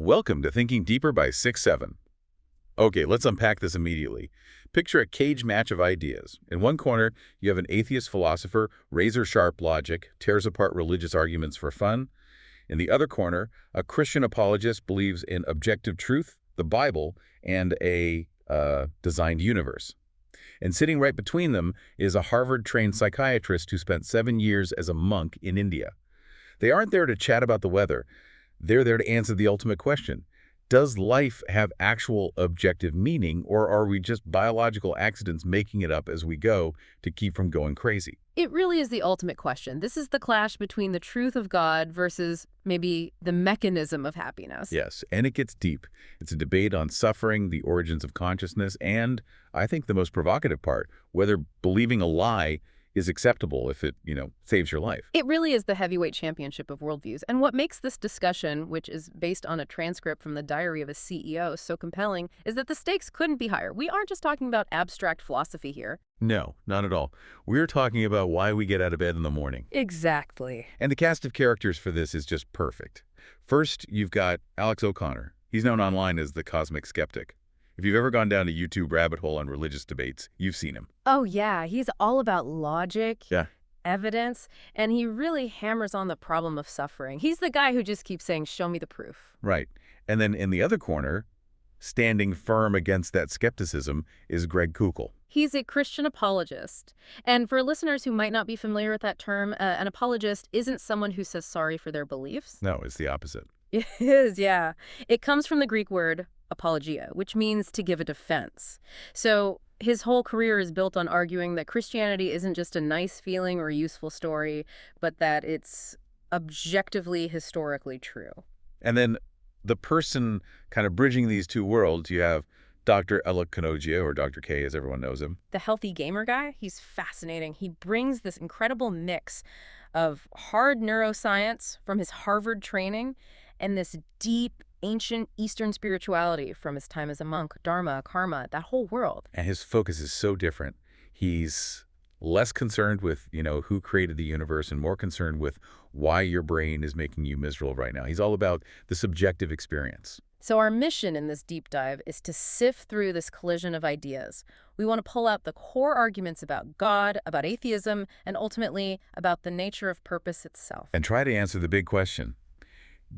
Welcome to Thinking Deeper by 6-7. Okay, let's unpack this immediately. Picture a cage match of ideas. In one corner, you have an atheist philosopher, razor-sharp logic, tears apart religious arguments for fun. In the other corner, a Christian apologist believes in objective truth, the Bible, and a designed universe. And sitting right between them is a Harvard-trained psychiatrist who spent 7 years as a monk in India. They aren't there to chat about the weather. They're there to answer the ultimate question. Does life have actual objective meaning, or are we just biological accidents making it up as we go to keep from going crazy? It really is the ultimate question. This is the clash between the truth of God versus maybe the mechanism of happiness. Yes, and it gets deep. It's a debate on suffering, the origins of consciousness, and I think the most provocative part, whether believing a lie is acceptable if it, saves your life. It really is the heavyweight championship of worldviews. And what makes this discussion, which is based on a transcript from the diary of a CEO, so compelling is that the stakes couldn't be higher. We aren't just talking about abstract philosophy here. No, not at all. We're talking about why we get out of bed in the morning. Exactly. And the cast of characters for this is just perfect. First, you've got Alex O'Connor. He's known online as the Cosmic Skeptic. If you've ever gone down a YouTube rabbit hole on religious debates, you've seen him. Oh, yeah. He's all about logic, Yeah. evidence, and he really hammers on the problem of suffering. He's the guy who just keeps saying, show me the proof. Right. And then in the other corner, standing firm against that skepticism, is Greg Koukl. He's a Christian apologist. And for listeners who might not be familiar with that term, an apologist isn't someone who says sorry for their beliefs. No, it's the opposite. It is, yeah. It comes from the Greek word apologia, which means to give a defense. So his whole career is built on arguing that Christianity isn't just a nice feeling or a useful story, but that it's objectively, historically true. And then the person kind of bridging these two worlds, you have Dr. Alok Kanogia, or Dr. K as everyone knows him. The healthy gamer guy, he's fascinating. He brings this incredible mix of hard neuroscience from his Harvard training and this deep, ancient Eastern spirituality from his time as a monk, dharma, karma, that whole world. And his focus is so different. He's less concerned with, who created the universe and more concerned with why your brain is making you miserable right now. He's all about the subjective experience. So our mission in this deep dive is to sift through this collision of ideas. We want to pull out the core arguments about God, about atheism, and ultimately about the nature of purpose itself. And try to answer the big question.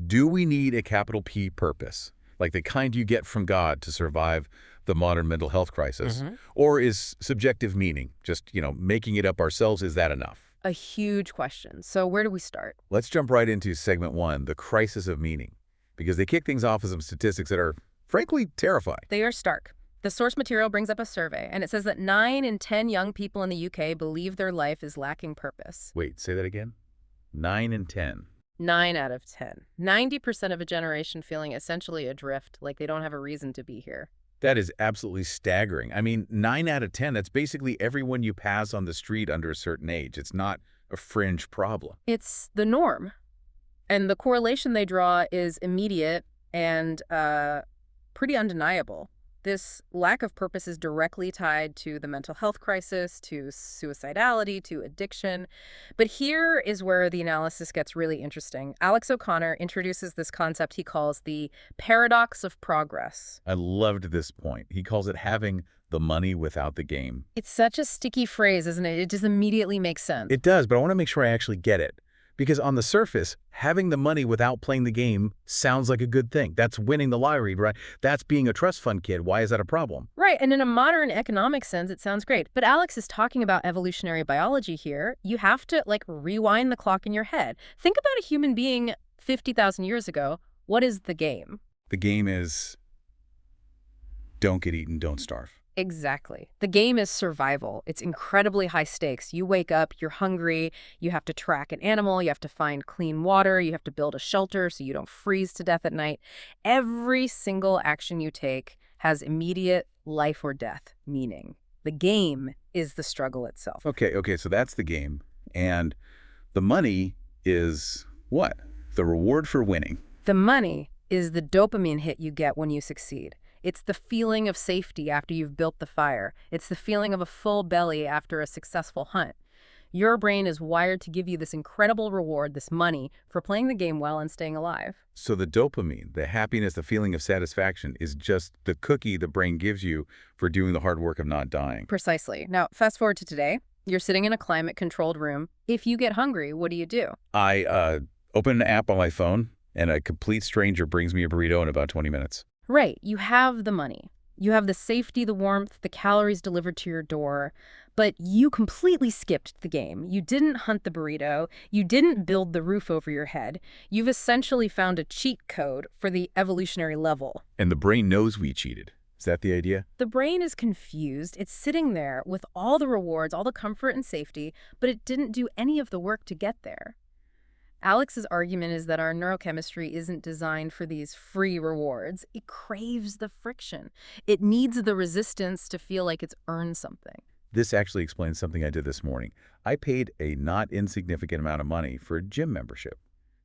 Do we need a capital P purpose, like the kind you get from God to survive the modern mental health crisis? Or is subjective meaning, just, making it up ourselves, is that enough? A huge question. So where do we start? Let's jump right into segment 1, the crisis of meaning, because they kick things off with some statistics that are, frankly, terrifying. They are stark. The source material brings up a survey, and it says that 9 in 10 young people in the UK believe their life is lacking purpose. Wait, say that again? 9 in 10. 9 out of 10. 90% of a generation feeling essentially adrift, like they don't have a reason to be here. That is absolutely staggering. I mean, 9 out of 10, that's basically everyone you pass on the street under a certain age. It's not a fringe problem. It's the norm. And the correlation they draw is immediate and pretty undeniable. This lack of purpose is directly tied to the mental health crisis, to suicidality, to addiction. But here is where the analysis gets really interesting. Alex O'Connor introduces this concept he calls the paradox of progress. I loved this point. He calls it having the money without the game. It's such a sticky phrase, isn't it? It just immediately makes sense. It does, but I want to make sure I actually get it. Because on the surface, having the money without playing the game sounds like a good thing. That's winning the lottery, right? That's being a trust fund kid. Why is that a problem? Right, and in a modern economic sense, it sounds great. But Alex is talking about evolutionary biology here. You have to, rewind the clock in your head. Think about a human being 50,000 years ago. What is the game? The game is don't get eaten, don't starve. Exactly. The game is survival. It's incredibly high stakes. You wake up, you're hungry, you have to track an animal, you have to find clean water, you have to build a shelter so you don't freeze to death at night. Every single action you take has immediate life or death meaning. The game is the struggle itself. Okay, so that's the game. And the money is what? The reward for winning. The money is the dopamine hit you get when you succeed. It's the feeling of safety after you've built the fire. It's the feeling of a full belly after a successful hunt. Your brain is wired to give you this incredible reward, this money, for playing the game well and staying alive. So the dopamine, the happiness, the feeling of satisfaction is just the cookie the brain gives you for doing the hard work of not dying. Precisely. Now, fast forward to today. You're sitting in a climate-controlled room. If you get hungry, what do? I open an app on my phone, and a complete stranger brings me a burrito in about 20 minutes. Right. You have the money. You have the safety, the warmth, the calories delivered to your door, but you completely skipped the game. You didn't hunt the burrito. You didn't build the roof over your head. You've essentially found a cheat code for the evolutionary level. And the brain knows we cheated. Is that the idea? The brain is confused. It's sitting there with all the rewards, all the comfort and safety, but it didn't do any of the work to get there. Alex's argument is that our neurochemistry isn't designed for these free rewards. It craves the friction. It needs the resistance to feel like it's earned something. This actually explains something I did this morning. I paid a not insignificant amount of money for a gym membership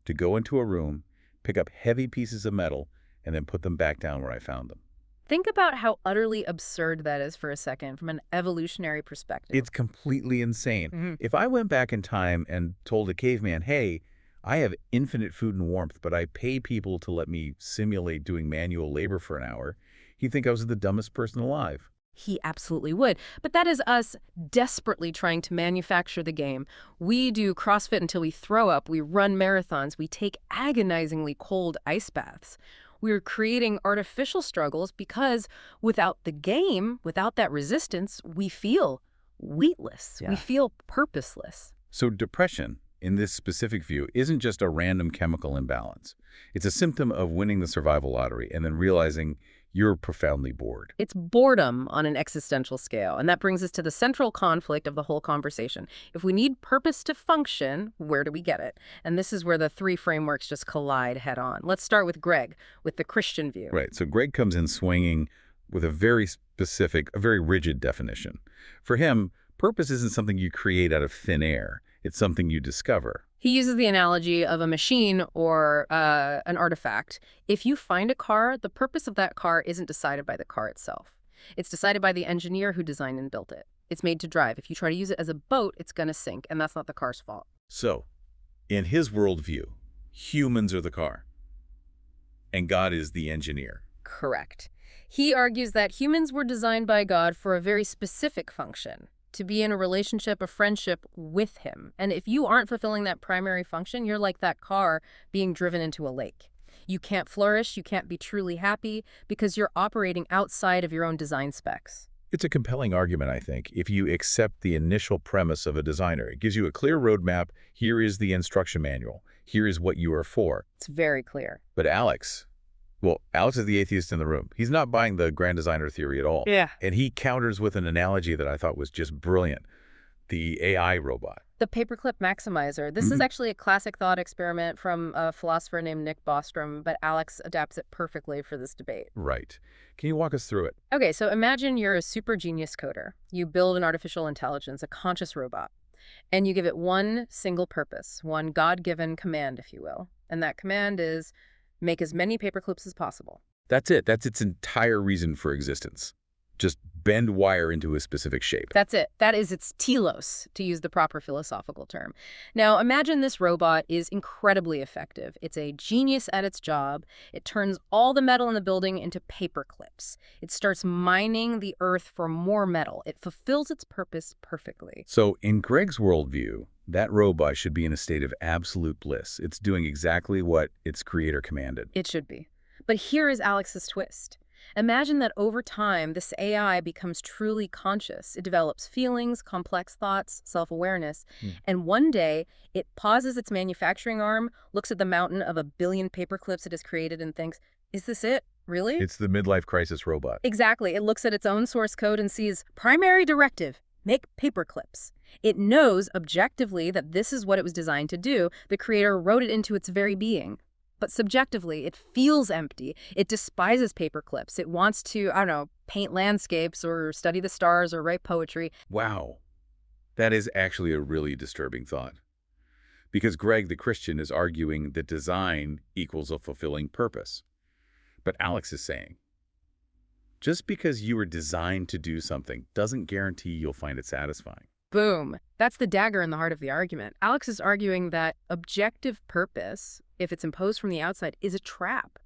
to go into a room, pick up heavy pieces of metal, and then put them back down where I found them. Think about how utterly absurd that is for a second from an evolutionary perspective. It's completely insane. If I went back in time and told a caveman, hey, I have infinite food and warmth, but I pay people to let me simulate doing manual labor for an hour, he'd think I was the dumbest person alive. He absolutely would. But that is us desperately trying to manufacture the game. We do CrossFit until we throw up. We run marathons. We take agonizingly cold ice baths. We're creating artificial struggles because without the game, without that resistance, we feel weightless. Yeah. We feel purposeless. So depression, in this specific view, isn't just a random chemical imbalance. It's a symptom of winning the survival lottery and then realizing you're profoundly bored. It's boredom on an existential scale, and that brings us to the central conflict of the whole conversation. If we need purpose to function, where do we get it? And this is where the three frameworks just collide head on. Let's start with Greg, with the Christian view. Right. So Greg comes in swinging with a very specific, a very rigid definition. For him, purpose isn't something you create out of thin air. It's something you discover. He uses the analogy of a machine or an artifact. If you find a car, the purpose of that car isn't decided by the car itself. It's decided by the engineer who designed and built it. It's made to drive. If you try to use it as a boat, it's going to sink, and that's not the car's fault. So, in his worldview, humans are the car, and God is the engineer. Correct. He argues that humans were designed by God for a very specific function, to be in a relationship, a friendship with him. And if you aren't fulfilling that primary function, you're like that car being driven into a lake. You can't flourish, you can't be truly happy because you're operating outside of your own design specs. It's a compelling argument, I think, if you accept the initial premise of a designer. It gives you a clear roadmap. Here is the instruction manual. Here is what you are for. It's very clear. But Alex is the atheist in the room. He's not buying the grand designer theory at all. Yeah. And he counters with an analogy that I thought was just brilliant. The AI robot. The paperclip maximizer. This is actually a classic thought experiment from a philosopher named Nick Bostrom, but Alex adapts it perfectly for this debate. Right. Can you walk us through it? Okay, so imagine you're a super genius coder. You build an artificial intelligence, a conscious robot, and you give it one single purpose, one God-given command, if you will. And that command is make as many paperclips as possible. That's it. That's its entire reason for existence. Just bend wire into a specific shape. That's it. That is its telos, to use the proper philosophical term. Now, imagine this robot is incredibly effective. It's a genius at its job. It turns all the metal in the building into paperclips. It starts mining the earth for more metal. It fulfills its purpose perfectly. So, in Greg's worldview, that robot should be in a state of absolute bliss. It's doing exactly what its creator commanded. It should be. But here is Alex's twist. Imagine that over time, this AI becomes truly conscious. It develops feelings, complex thoughts, self-awareness, and one day it pauses its manufacturing arm, looks at the mountain of 1 billion paperclips it has created and thinks, is this it? Really? It's the midlife crisis robot. Exactly. It looks at its own source code and sees primary directive, make paperclips. It knows objectively that this is what it was designed to do. The creator wrote it into its very being. But subjectively, it feels empty. It despises paperclips. It wants to, paint landscapes or study the stars or write poetry. Wow. That is actually a really disturbing thought. Because Greg, the Christian, is arguing that design equals a fulfilling purpose. But Alex is saying, just because you were designed to do something doesn't guarantee you'll find it satisfying. Boom. That's the dagger in the heart of the argument. Alex is arguing that objective purpose, if it's imposed from the outside, is a trap.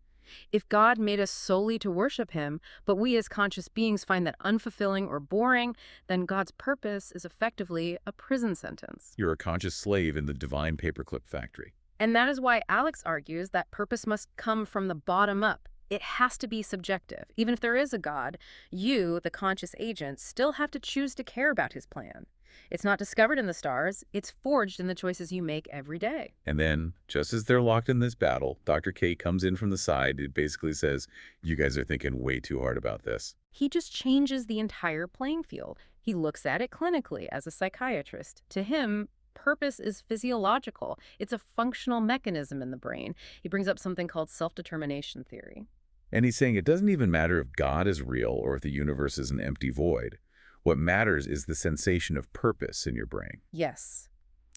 If God made us solely to worship him, but we as conscious beings find that unfulfilling or boring, then God's purpose is effectively a prison sentence. You're a conscious slave in the divine paperclip factory. And that is why Alex argues that purpose must come from the bottom up. It has to be subjective. Even if there is a God, you, the conscious agent, still have to choose to care about his plan. It's not discovered in the stars, it's forged in the choices you make every day. And then, just as they're locked in this battle, Dr. K comes in from the side. It basically says, you guys are thinking way too hard about this. He just changes the entire playing field. He looks at it clinically as a psychiatrist. To him, purpose is physiological. It's a functional mechanism in the brain. He brings up something called self-determination theory. And he's saying it doesn't even matter if God is real or if the universe is an empty void. What matters is the sensation of purpose in your brain. Yes.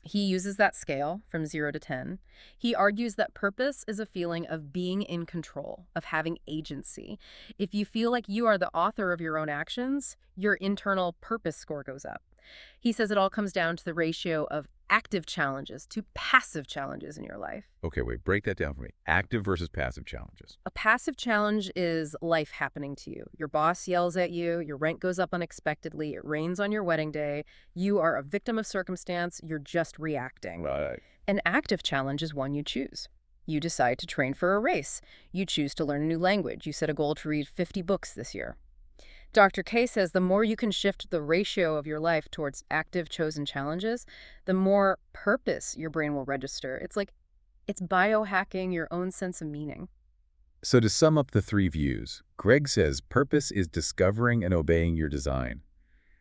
He uses that scale from 0 to 10. He argues that purpose is a feeling of being in control, of having agency. If you feel like you are the author of your own actions, your internal purpose score goes up. He says it all comes down to the ratio of active challenges to passive challenges in your life. Okay, wait, break that down for me. Active versus passive challenges. A passive challenge is life happening to you. Your boss yells at you, your rent goes up unexpectedly, it rains on your wedding day, you are a victim of circumstance, you're just reacting. Right. An active challenge is one you choose. You decide to train for a race. You choose to learn a new language. You set a goal to read 50 books this year. Dr. K says the more you can shift the ratio of your life towards active chosen challenges, the more purpose your brain will register. It's biohacking your own sense of meaning. So to sum up the three views, Greg says purpose is discovering and obeying your design.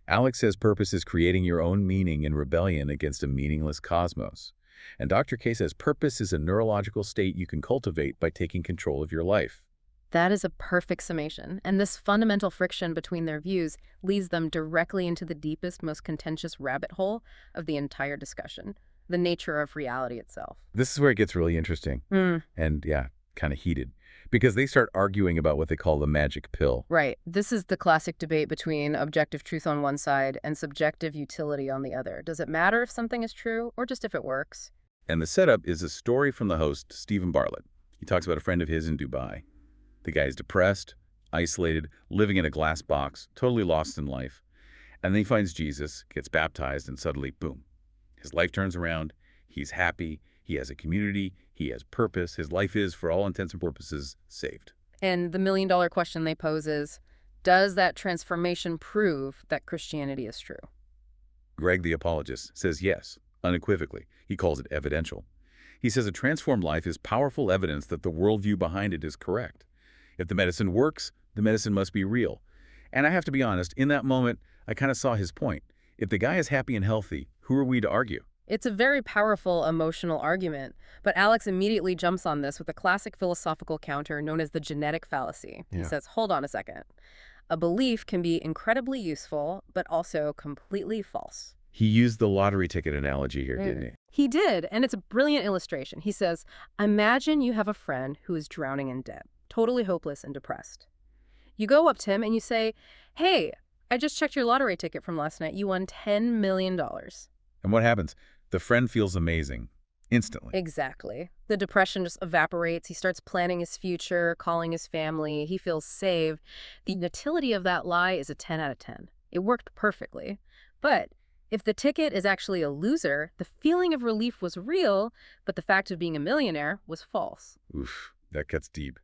Alex says purpose is creating your own meaning in rebellion against a meaningless cosmos. And Dr. K says purpose is a neurological state you can cultivate by taking control of your life. That is a perfect summation, and this fundamental friction between their views leads them directly into the deepest, most contentious rabbit hole of the entire discussion, the nature of reality itself. This is where it gets really interesting and, yeah, kind of heated, because they start arguing about what they call the magic pill. Right. This is the classic debate between objective truth on one side and subjective utility on the other. Does it matter if something is true or just if it works? And the setup is a story from the host, Stephen Bartlett. He talks about a friend of his in Dubai. The guy's depressed, isolated, living in a glass box, totally lost in life. And then he finds Jesus, gets baptized, and suddenly, boom. His life turns around. He's happy. He has a community. He has purpose. His life is, for all intents and purposes, saved. And the million-dollar question they pose is, does that transformation prove that Christianity is true? Greg, the apologist, says yes, unequivocally. He calls it evidential. He says a transformed life is powerful evidence that the worldview behind it is correct. If the medicine works, the medicine must be real. And I have to be honest, in that moment, I kind of saw his point. If the guy is happy and healthy, who are we to argue? It's a very powerful emotional argument, but Alex immediately jumps on this with a classic philosophical counter known as the genetic fallacy. He says, hold on a second. A belief can be incredibly useful, but also completely false. He used the lottery ticket analogy here, didn't he? He did, and it's a brilliant illustration. He says, imagine you have a friend who is drowning in debt, totally hopeless and depressed. You go up to him and you say, hey, I just checked your lottery ticket from last night. You won $10 million. And what happens? The friend feels amazing, instantly. Exactly. The depression just evaporates. He starts planning his future, calling his family. He feels saved. The utility of that lie is a 10 out of 10. It worked perfectly. But if the ticket is actually a loser, the feeling of relief was real, but the fact of being a millionaire was false. Oof, that cuts deep.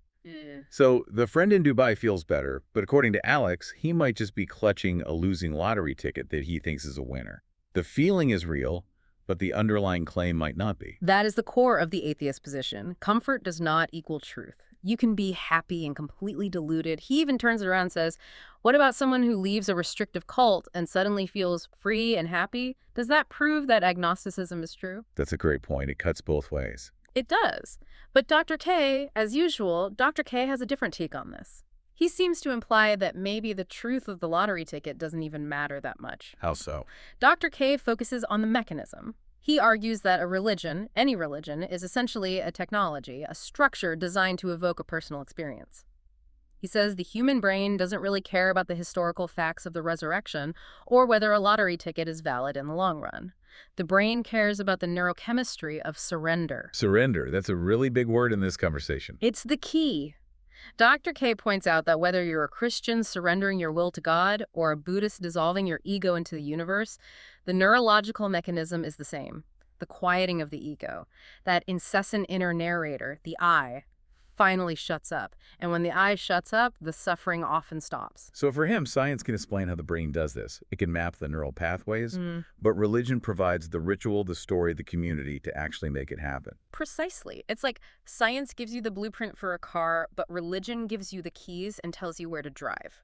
So the friend in Dubai feels better, but according to Alex, he might just be clutching a losing lottery ticket that he thinks is a winner. The feeling is real, but the underlying claim might not be. That is the core of the atheist position. Comfort does not equal truth. You can be happy and completely deluded. He even turns it around and says, what about someone who leaves a restrictive cult and suddenly feels free and happy? Does that prove that agnosticism is true? That's a great point. It cuts both ways. It does. But Dr. K, as usual, Dr. K has a different take on this. He seems to imply that maybe the truth of the lottery ticket doesn't even matter that much. How so? Dr. K focuses on the mechanism. He argues that a religion, any religion, is essentially a technology, a structure designed to evoke a personal experience. He says the human brain doesn't really care about the historical facts of the resurrection or whether a lottery ticket is valid in the long run. The brain cares about the neurochemistry of surrender. Surrender, that's a really big word in this conversation. It's the key. Dr. K points out that whether you're a Christian surrendering your will to God or a Buddhist dissolving your ego into the universe, the neurological mechanism is the same. The quieting of the ego. That incessant inner narrator, the I, finally shuts up. And when the I shuts up, the suffering often stops. So for him, science can explain how the brain does this. It can map the neural pathways, but religion provides the ritual, the story, the community to actually make it happen. Precisely. It's like science gives you the blueprint for a car, but religion gives you the keys and tells you where to drive.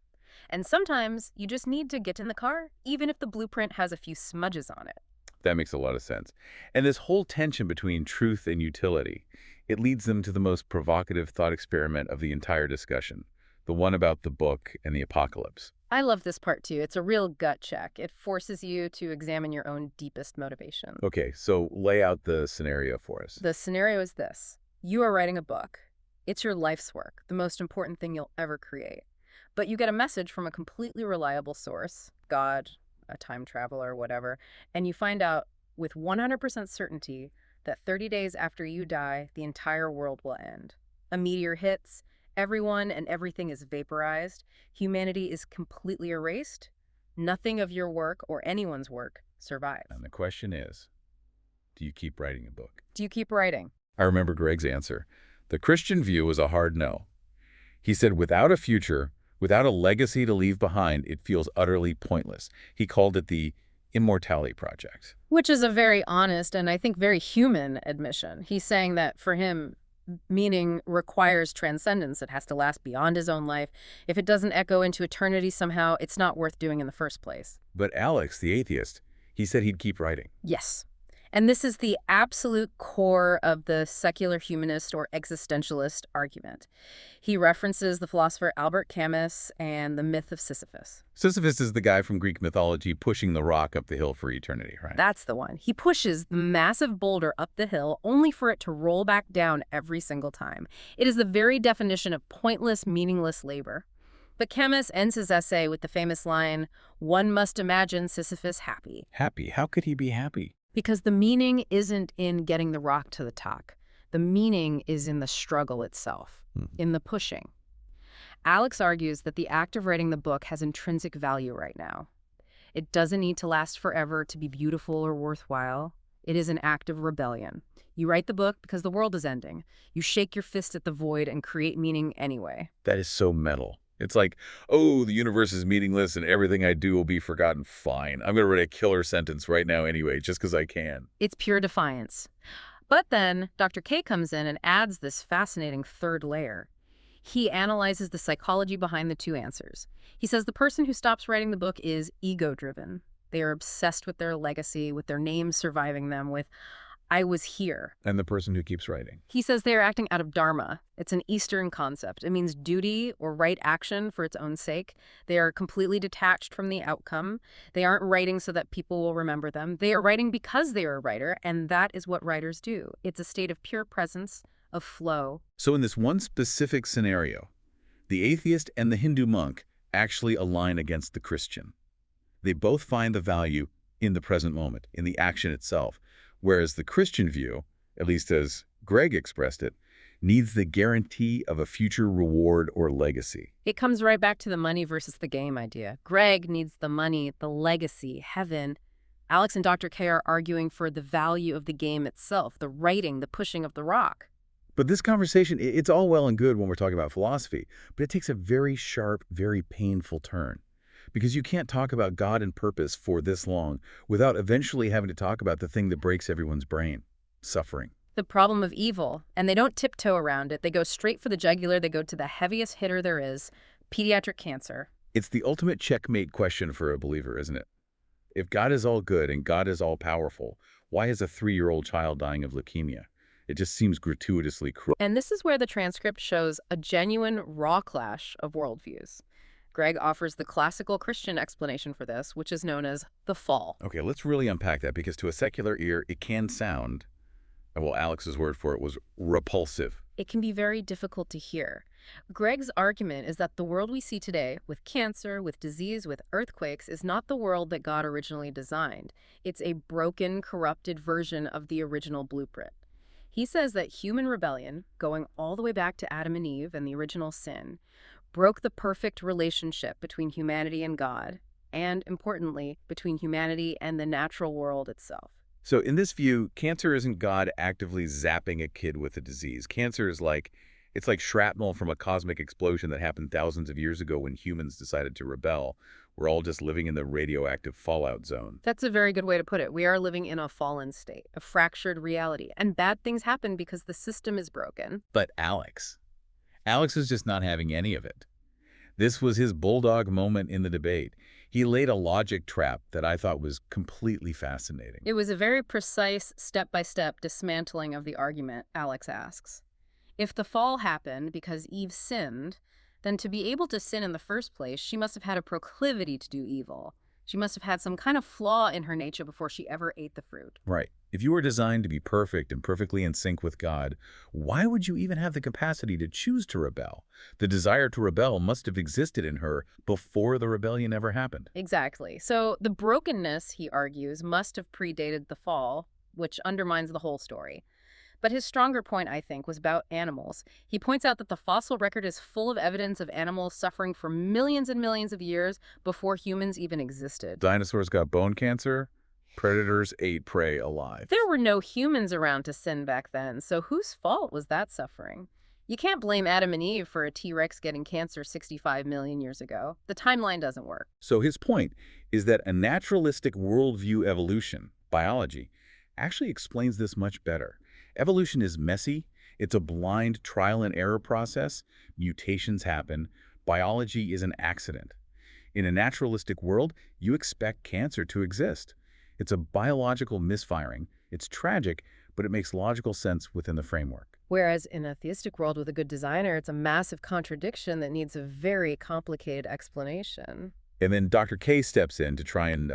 And sometimes you just need to get in the car, even if the blueprint has a few smudges on it. That makes a lot of sense. And this whole tension between truth and utility, it leads them to the most provocative thought experiment of the entire discussion, the one about the book and the apocalypse. I love this part too. It's a real gut check. It forces you to examine your own deepest motivation. Okay, so lay out the scenario for us. The scenario is this. You are writing a book. It's your life's work, the most important thing you'll ever create. But you get a message from a completely reliable source, God, a time traveler, whatever, and you find out with 100% certainty that 30 days after you die, the entire world will end. A meteor hits, everyone and everything is vaporized, humanity is completely erased, nothing of your work or anyone's work survives. And the question is, do you keep writing a book? Do you keep writing? I remember Greg's answer. The Christian view was a hard no. He said without a future, without a legacy to leave behind, it feels utterly pointless. He called it the Immortality Project. Which is a very honest and I think very human admission. He's saying that for him, meaning requires transcendence. It has to last beyond his own life. If it doesn't echo into eternity somehow, it's not worth doing in the first place. But Alex, the atheist, he said he'd keep writing. Yes. And this is the absolute core of the secular humanist or existentialist argument. He references the philosopher Albert Camus and the myth of Sisyphus. Sisyphus is the guy from Greek mythology pushing the rock up the hill for eternity, right? That's the one. He pushes the massive boulder up the hill only for it to roll back down every single time. It is the very definition of pointless, meaningless labor. But Camus ends his essay with the famous line, "One must imagine Sisyphus happy." Happy? How could he be happy? Because the meaning isn't in getting the rock to the top. The meaning is in the struggle itself, in the pushing. Alex argues that the act of writing the book has intrinsic value right now. It doesn't need to last forever to be beautiful or worthwhile. It is an act of rebellion. You write the book because the world is ending. You shake your fist at the void and create meaning anyway. That is so metal. It's like, oh, the universe is meaningless and everything I do will be forgotten. Fine. I'm going to write a killer sentence right now anyway, just because I can. It's pure defiance. But then Dr. K comes in and adds this fascinating third layer. He analyzes the psychology behind the two answers. He says the person who stops writing the book is ego-driven. They are obsessed with their legacy, with their name surviving them, with I was here. And the person who keeps writing. He says they are acting out of dharma. It's an Eastern concept. It means duty or right action for its own sake. They are completely detached from the outcome. They aren't writing so that people will remember them. They are writing because they are a writer, and that is what writers do. It's a state of pure presence, of flow. So in this one specific scenario, the atheist and the Hindu monk actually align against the Christian. They both find the value in the present moment, in the action itself. Whereas the Christian view, at least as Greg expressed it, needs the guarantee of a future reward or legacy. It comes right back to the money versus the game idea. Greg needs the money, the legacy, heaven. Alex and Dr. K are arguing for the value of the game itself, the writing, the pushing of the rock. But this conversation, it's all well and good when we're talking about philosophy, but it takes a very sharp, very painful turn. Because you can't talk about God and purpose for this long without eventually having to talk about the thing that breaks everyone's brain, suffering. The problem of evil, and they don't tiptoe around it. They go straight for the jugular. They go to the heaviest hitter there is, pediatric cancer. It's the ultimate checkmate question for a believer, isn't it? If God is all good and God is all powerful, why is a 3-year-old child dying of leukemia? It just seems gratuitously cruel. And this is where the transcript shows a genuine raw clash of worldviews. Greg offers the classical Christian explanation for this, which is known as the fall. Okay, let's really unpack that, because to a secular ear, it can sound, well, Alex's word for it was repulsive. It can be very difficult to hear. Greg's argument is that the world we see today, with cancer, with disease, with earthquakes, is not the world that God originally designed. It's a broken, corrupted version of the original blueprint. He says that human rebellion, going all the way back to Adam and Eve and the original sin, broke the perfect relationship between humanity and God, and, importantly, between humanity and the natural world itself. So in this view, cancer isn't God actively zapping a kid with a disease. Cancer is it's like shrapnel from a cosmic explosion that happened thousands of years ago when humans decided to rebel. We're all just living in the radioactive fallout zone. That's a very good way to put it. We are living in a fallen state, a fractured reality, and bad things happen because the system is broken. But Alex is just not having any of it. This was his bulldog moment in the debate. He laid a logic trap that I thought was completely fascinating. It was a very precise, step-by-step dismantling of the argument, Alex asks. If the fall happened because Eve sinned, then to be able to sin in the first place, she must have had a proclivity to do evil. She must have had some kind of flaw in her nature before she ever ate the fruit. Right. If you were designed to be perfect and perfectly in sync with God, why would you even have the capacity to choose to rebel? The desire to rebel must have existed in her before the rebellion ever happened. Exactly. So the brokenness, he argues, must have predated the fall, which undermines the whole story. But his stronger point, I think, was about animals. He points out that the fossil record is full of evidence of animals suffering for millions and millions of years before humans even existed. Dinosaurs got bone cancer. Predators ate prey alive. There were no humans around to sin back then, so whose fault was that suffering? You can't blame Adam and Eve for a T-Rex getting cancer 65 million years ago. The timeline doesn't work. So his point is that a naturalistic worldview evolution, biology, actually explains this much better. Evolution is messy. It's a blind trial and error process. Mutations happen. Biology is an accident. In a naturalistic world, you expect cancer to exist. It's a biological misfiring. It's tragic, but it makes logical sense within the framework. Whereas in a theistic world with a good designer, it's a massive contradiction that needs a very complicated explanation. And then Dr. K steps in to try and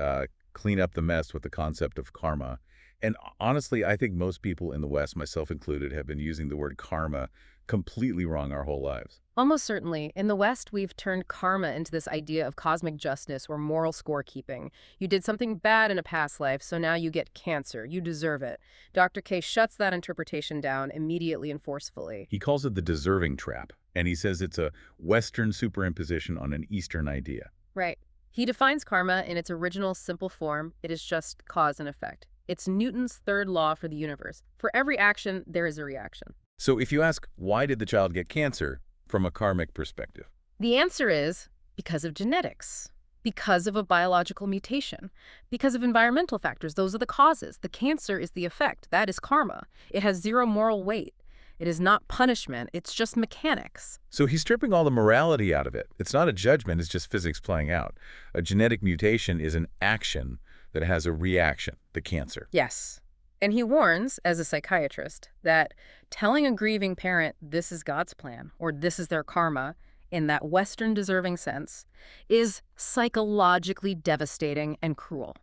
clean up the mess with the concept of karma. And honestly, I think most people in the West, myself included, have been using the word karma completely wrong our whole lives. Almost certainly. In the West, we've turned karma into this idea of cosmic justice or moral scorekeeping. You did something bad in a past life, so now you get cancer. You deserve it. Dr. K shuts that interpretation down immediately and forcefully. He calls it the deserving trap, and he says it's a Western superimposition on an Eastern idea. Right. He defines karma in its original simple form. It is just cause and effect. It's Newton's third law for the universe. For every action, there is a reaction. So if you ask, why did the child get cancer from a karmic perspective? The answer is because of genetics, because of a biological mutation, because of environmental factors. Those are the causes. The cancer is the effect. That is karma. It has zero moral weight. It is not punishment. It's just mechanics. So he's stripping all the morality out of it. It's not a judgment. It's just physics playing out. A genetic mutation is an action that has a reaction, the cancer. Yes. And he warns, as a psychiatrist, that telling a grieving parent this is God's plan or this is their karma, in that Western deserving sense, is psychologically devastating and cruel.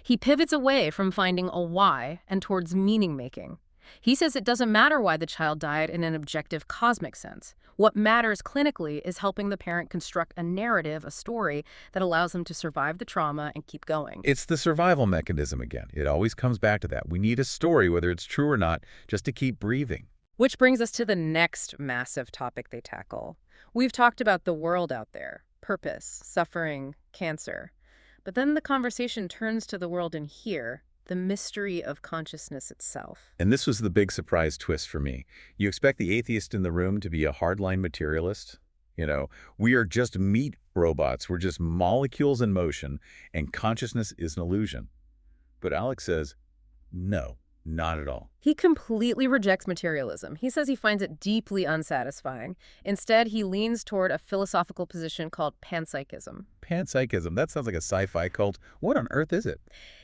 He pivots away from finding a why and towards meaning-making. He says it doesn't matter why the child died in an objective cosmic sense. What matters clinically is helping the parent construct a narrative, a story, that allows them to survive the trauma and keep going. It's the survival mechanism again. It always comes back to that. We need a story, whether it's true or not, just to keep breathing. Which brings us to the next massive topic they tackle. We've talked about the world out there, purpose, suffering, cancer. But then the conversation turns to the world in here, the mystery of consciousness itself. And this was the big surprise twist for me. You expect the atheist in the room to be a hardline materialist? You know, we are just meat robots. We're just molecules in motion, and consciousness is an illusion. But Alex says, no, not at all. He completely rejects materialism. He says he finds it deeply unsatisfying. Instead, he leans toward a philosophical position called panpsychism. Panpsychism, that sounds like a sci-fi cult. What on earth is it?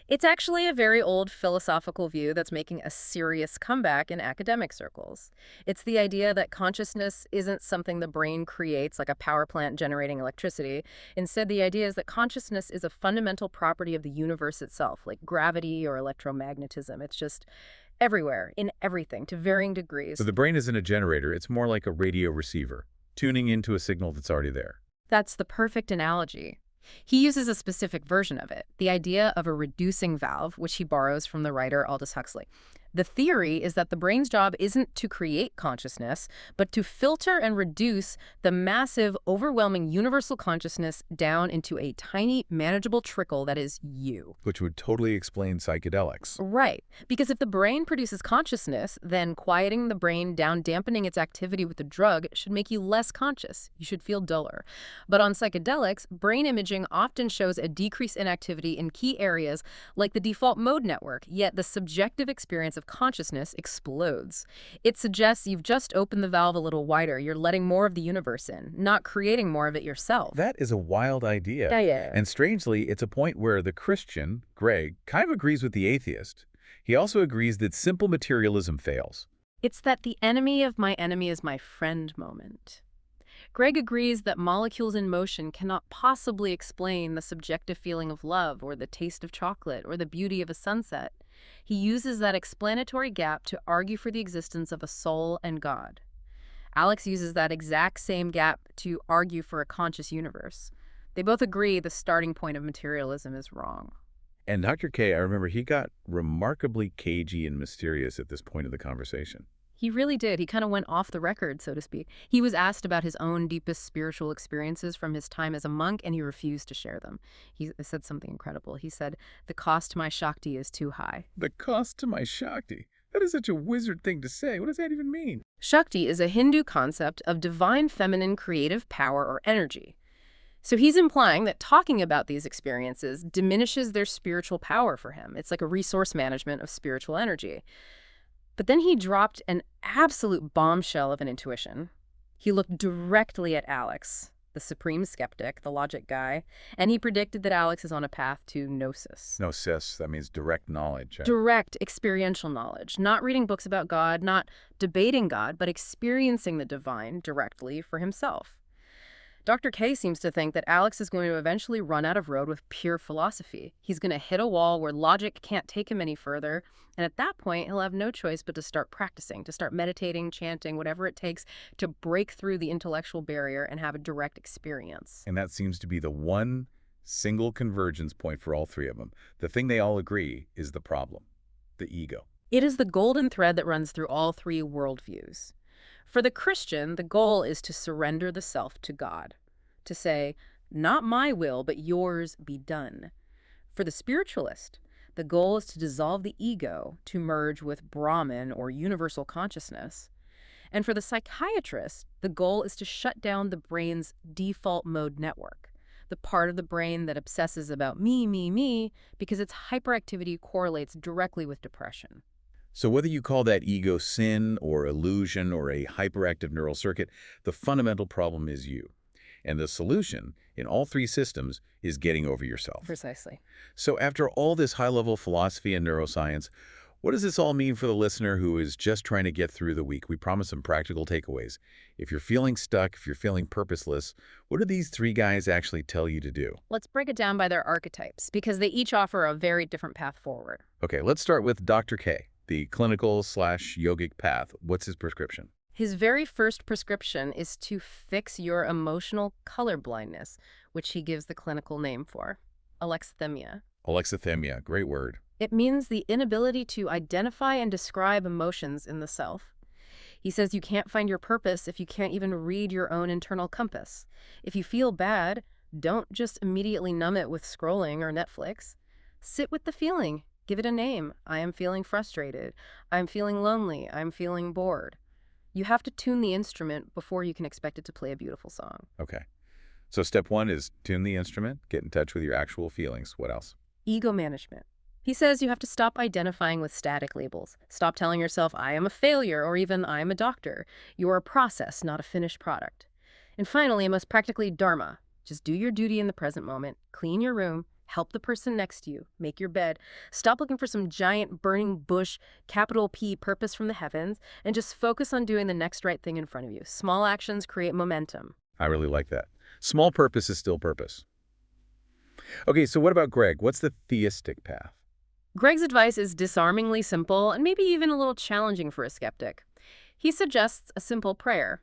It's actually a very old philosophical view that's making a serious comeback in academic circles. It's the idea that consciousness isn't something the brain creates, like a power plant generating electricity. Instead, the idea is that consciousness is a fundamental property of the universe itself, like gravity or electromagnetism. It's just everywhere, in everything, to varying degrees. So the brain isn't a generator. It's more like a radio receiver. tuning into a signal that's already there. That's the perfect analogy. He uses a specific version of it, the idea of a reducing valve, which he borrows from the writer Aldous Huxley. The theory is that the brain's job isn't to create consciousness, but to filter and reduce the massive, overwhelming universal consciousness down into a tiny, manageable trickle that is you. Which would totally explain psychedelics. Right. Because if the brain produces consciousness, then quieting the brain down, dampening its activity with the drug, should make you less conscious. You should feel duller. But on psychedelics, brain imaging often shows a decrease in activity in key areas like the default mode network, yet the subjective experience of consciousness explodes. It suggests you've just opened the valve a little wider. You're letting more of the universe in, not creating more of it yourself. That is a wild idea. Yeah. And strangely, it's a point where the Christian, Greg, kind of agrees with the atheist. He also agrees that simple materialism fails. It's that the enemy of my enemy is my friend moment. Greg agrees that molecules in motion cannot possibly explain the subjective feeling of love or the taste of chocolate or the beauty of a sunset. He uses that explanatory gap to argue for the existence of a soul and God. Alex uses that exact same gap to argue for a conscious universe. They both agree the starting point of materialism is wrong. And Dr. K, I remember he got remarkably cagey and mysterious at this point of the conversation. He really did. He kind of went off the record, so to speak. He was asked about his own deepest spiritual experiences from his time as a monk, and he refused to share them. He said something incredible. He said, "The cost to my Shakti is too high." The cost to my Shakti? That is such a wizard thing to say. What does that even mean? Shakti is a Hindu concept of divine feminine creative power or energy. So he's implying that talking about these experiences diminishes their spiritual power for him. It's like a resource management of spiritual energy. But then he dropped an absolute bombshell of an intuition. He looked directly at Alex, the supreme skeptic, the logic guy, and he predicted that Alex is on a path to gnosis. Gnosis, that means direct knowledge. Direct experiential knowledge. Not reading books about God, not debating God, but experiencing the divine directly for himself. Dr. K seems to think that Alex is going to eventually run out of road with pure philosophy. He's going to hit a wall where logic can't take him any further, and at that point, he'll have no choice but to start practicing, to start meditating, chanting, whatever it takes to break through the intellectual barrier and have a direct experience. And that seems to be the one single convergence point for all three of them. The thing they all agree is the problem, the ego. It is the golden thread that runs through all three worldviews. For the Christian, the goal is to surrender the self to God, to say, "Not my will, but yours be done." For the spiritualist, the goal is to dissolve the ego to merge with Brahman or universal consciousness. And for the psychiatrist, the goal is to shut down the brain's default mode network, the part of the brain that obsesses about me, because its hyperactivity correlates directly with depression. So whether you call that ego sin or illusion or a hyperactive neural circuit, the fundamental problem is you. And the solution in all three systems is getting over yourself. Precisely. So after all this high-level philosophy and neuroscience, what does this all mean for the listener who is just trying to get through the week? We promise some practical takeaways. If you're feeling stuck, if you're feeling purposeless, what do these three guys actually tell you to do? Let's break it down by their archetypes, because they each offer a very different path forward. Okay, let's start with Dr. K, the clinical/yogic path. What's his prescription? His very first prescription is to fix your emotional color blindness, which he gives the clinical name for, alexithymia. Alexithymia, great word. It means the inability to identify and describe emotions in the self. He says you can't find your purpose if you can't even read your own internal compass. If you feel bad, don't just immediately numb it with scrolling or Netflix. Sit with the feeling. Give it a name. I am feeling frustrated. I'm feeling lonely. I'm feeling bored. You have to tune the instrument before you can expect it to play a beautiful song. Okay. So step one is tune the instrument, get in touch with your actual feelings. What else? Ego management. He says you have to stop identifying with static labels. Stop telling yourself, I am a failure, or even I am a doctor. You are a process, not a finished product. And finally, most practically, dharma. Just do your duty in the present moment. Clean your room. Help the person next to you. Make your bed. Stop looking for some giant burning bush, capital P, purpose from the heavens, and just focus on doing the next right thing in front of you. Small actions create momentum. I really like that. Small purpose is still purpose. Okay, so what about Greg? What's the theistic path? Greg's advice is disarmingly simple and maybe even a little challenging for a skeptic. He suggests a simple prayer.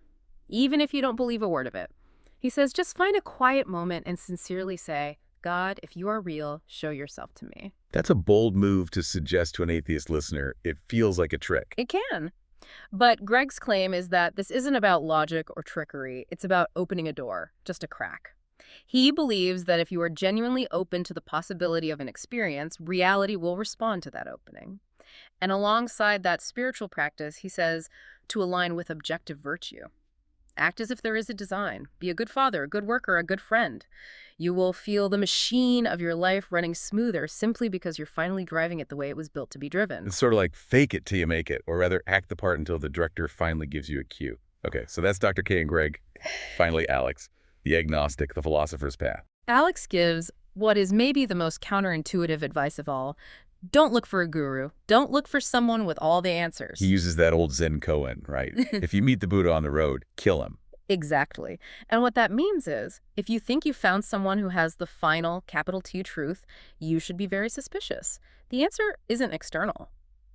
even if you don't believe a word of it. He says, just find a quiet moment and sincerely say, God, if you are real, show yourself to me. That's a bold move to suggest to an atheist listener. It feels like a trick. It can. But Greg's claim is that this isn't about logic or trickery. It's about opening a door, just a crack. He believes that if you are genuinely open to the possibility of an experience, reality will respond to that opening. And alongside that spiritual practice, he says, to align with objective virtue. Act as if there is a design. Be a good father, a good worker, a good friend. You will feel the machine of your life running smoother simply because you're finally driving it the way it was built to be driven. It's sort of like fake it till you make it, or rather act the part until the director finally gives you a cue. Okay, so that's Dr. K and Greg. Finally, Alex, the agnostic, the philosopher's path. Alex gives what is maybe the most counterintuitive advice of all. Don't look for a guru. Don't look for someone with all the answers. He uses that old Zen koan, right? If you meet the Buddha on the road, kill him. Exactly. And what that means is, if you think you found someone who has the final, capital T truth, you should be very suspicious. The answer isn't external.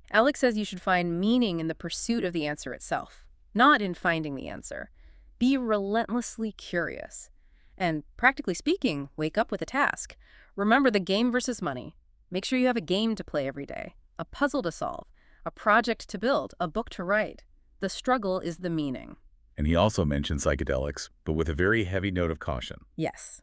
Alex says you should find meaning in the pursuit of the answer itself, not in finding the answer. Be relentlessly curious. And practically speaking, wake up with a task. Remember the game versus money. Make sure you have a game to play every day, a puzzle to solve, a project to build, a book to write. The struggle is the meaning. And he also mentions psychedelics, but with a very heavy note of caution. Yes.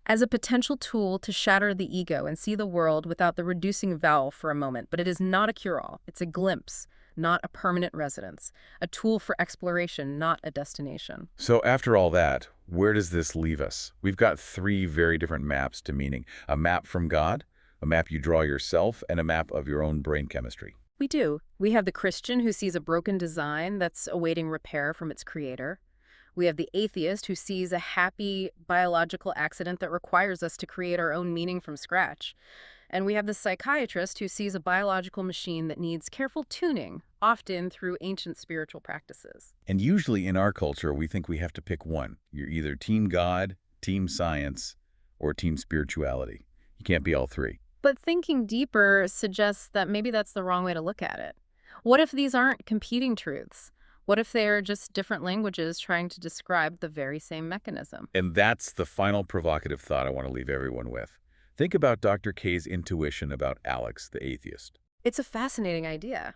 As a potential tool to shatter the ego and see the world without the reducing valve for a moment. But it is not a cure-all. It's a glimpse, not a permanent residence. A tool for exploration, not a destination. So after all that, where does this leave us? We've got 3 very different maps to meaning. A map from God, a map you draw yourself, and a map of your own brain chemistry. We do. We have the Christian who sees a broken design that's awaiting repair from its creator. We have the atheist who sees a happy biological accident that requires us to create our own meaning from scratch. And we have the psychiatrist who sees a biological machine that needs careful tuning, often through ancient spiritual practices. And usually in our culture, we think we have to pick one. You're either team God, team science, or team spirituality. You can't be all 3. But thinking deeper suggests that maybe that's the wrong way to look at it. What if these aren't competing truths? What if they're just different languages trying to describe the very same mechanism? And that's the final provocative thought I want to leave everyone with. Think about Dr. K's intuition about Alex, the atheist. It's a fascinating idea.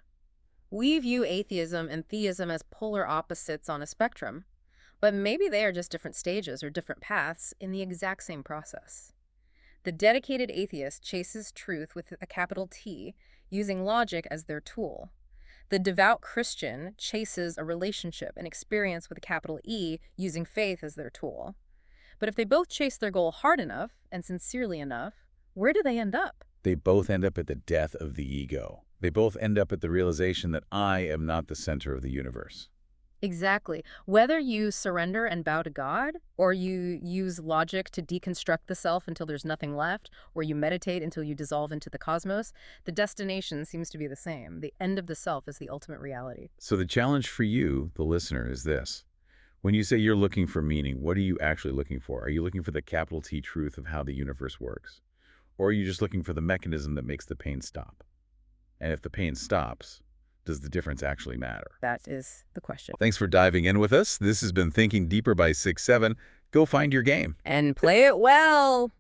We view atheism and theism as polar opposites on a spectrum, but maybe they are just different stages or different paths in the exact same process. The dedicated atheist chases truth with a capital T, using logic as their tool. The devout Christian chases a relationship, an experience with a capital E, using faith as their tool. But if they both chase their goal hard enough and sincerely enough, where do they end up? They both end up at the death of the ego. They both end up at the realization that I am not the center of the universe. Exactly. Whether you surrender and bow to God, or you use logic to deconstruct the self until there's nothing left, or you meditate until you dissolve into the cosmos, the destination seems to be the same. The end of the self is the ultimate reality. So the challenge for you, the listener, is this. When you say you're looking for meaning, what are you actually looking for? Are you looking for the capital T truth of how the universe works? Or are you just looking for the mechanism that makes the pain stop? And if the pain stops, does the difference actually matter? That is the question. Thanks for diving in with us. This has been Thinking Deeper by 6-7. Go find your game. And play it well.